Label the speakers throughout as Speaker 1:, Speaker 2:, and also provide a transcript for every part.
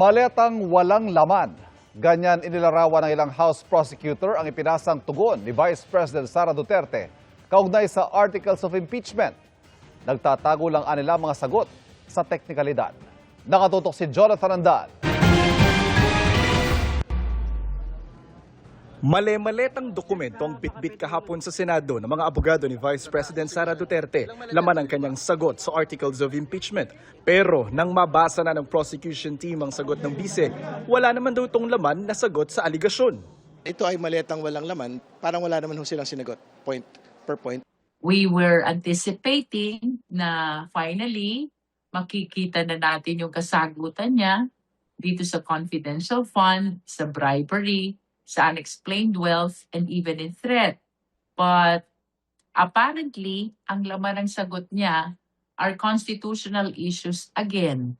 Speaker 1: Maletang walang laman. Ganyan inilarawan ng ilang House prosecutor ang ipinasang tugon ni Vice President Sara Duterte kaugnay sa Articles of Impeachment. Nagtatago lang anila mga sagot sa teknikalidad. Nakatutok si Jonathan Andal.
Speaker 2: Male-maletang dokumento ang bitbit kahapon sa Senado ng mga abogado ni Vice President Sara Duterte, laman ang kanyang sagot sa Articles of Impeachment. Pero nang mabasa na ng prosecution team ang sagot ng bise, wala naman daw itong laman na sagot sa aligasyon.
Speaker 3: Ito ay maletang walang laman, parang wala naman ho silang sinagot, point per point.
Speaker 4: We were anticipating na finally makikita na natin yung kasagutan niya dito sa confidential fund, sa bribery, sa unexplained wealth, and even in threat. But apparently, ang laman ng sagot niya are constitutional issues again.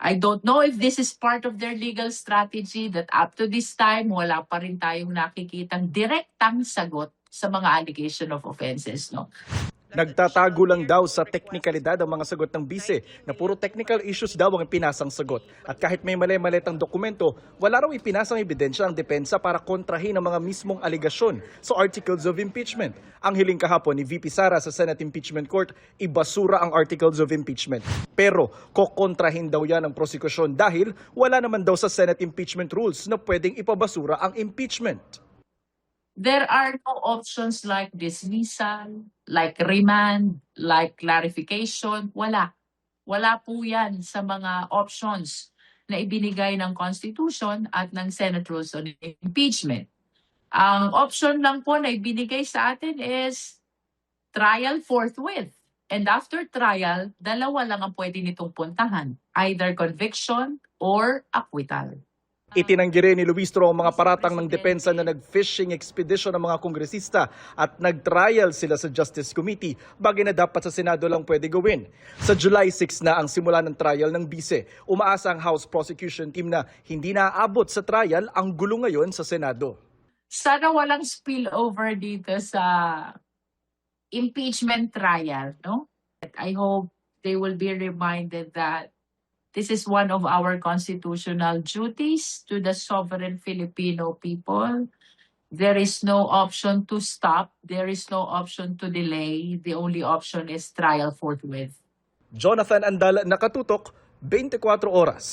Speaker 4: I don't know if this is part of their legal strategy that up to this time, wala pa rin tayong nakikitang direktang sagot sa mga allegation of offenses. No?
Speaker 2: Nagtatago lang daw sa teknikalidad ang mga sagot ng bise na puro technical issues daw ang ipinasang sagot. At kahit may mali-maletang dokumento, wala raw ipinasang ebidensya ang depensa para kontrahin ang mga mismong aligasyon sa Articles of Impeachment. Ang hiling kahapon ni VP Sara sa Senate Impeachment Court, ibasura ang Articles of Impeachment. Pero kokontrahin daw yan ang prosekusyon dahil wala naman daw sa Senate Impeachment Rules na pwedeng ipabasura ang impeachment.
Speaker 4: There are no options like dismissal, like remand, like clarification. Wala. Wala po yan sa mga options na ibinigay ng Constitution at ng Senate Rules on Impeachment. Ang option lang po na ibinigay sa atin is trial forthwith. And after trial, dalawa lang ang pwede nitong puntahan. Either conviction or acquittal.
Speaker 2: Itinanggi rin ni Luistro ang mga paratang ng depensa na nag-fishing expedition ng mga kongresista at nag-trial sila sa Justice Committee, bagay na dapat sa Senado lang pwede gawin. Sa July 6 na ang simula ng trial ng bise, umaasa ang House Prosecution Team na hindi naaabot sa trial ang gulo ngayon sa Senado.
Speaker 4: Sana walang spillover dito sa impeachment trial, no? I hope they will be reminded that this is one of our constitutional duties to the sovereign Filipino people. There is no option to stop. There is no option to delay. The only option is trial forthwith.
Speaker 2: Jonathan Andal, Nakatutok, 24 Oras.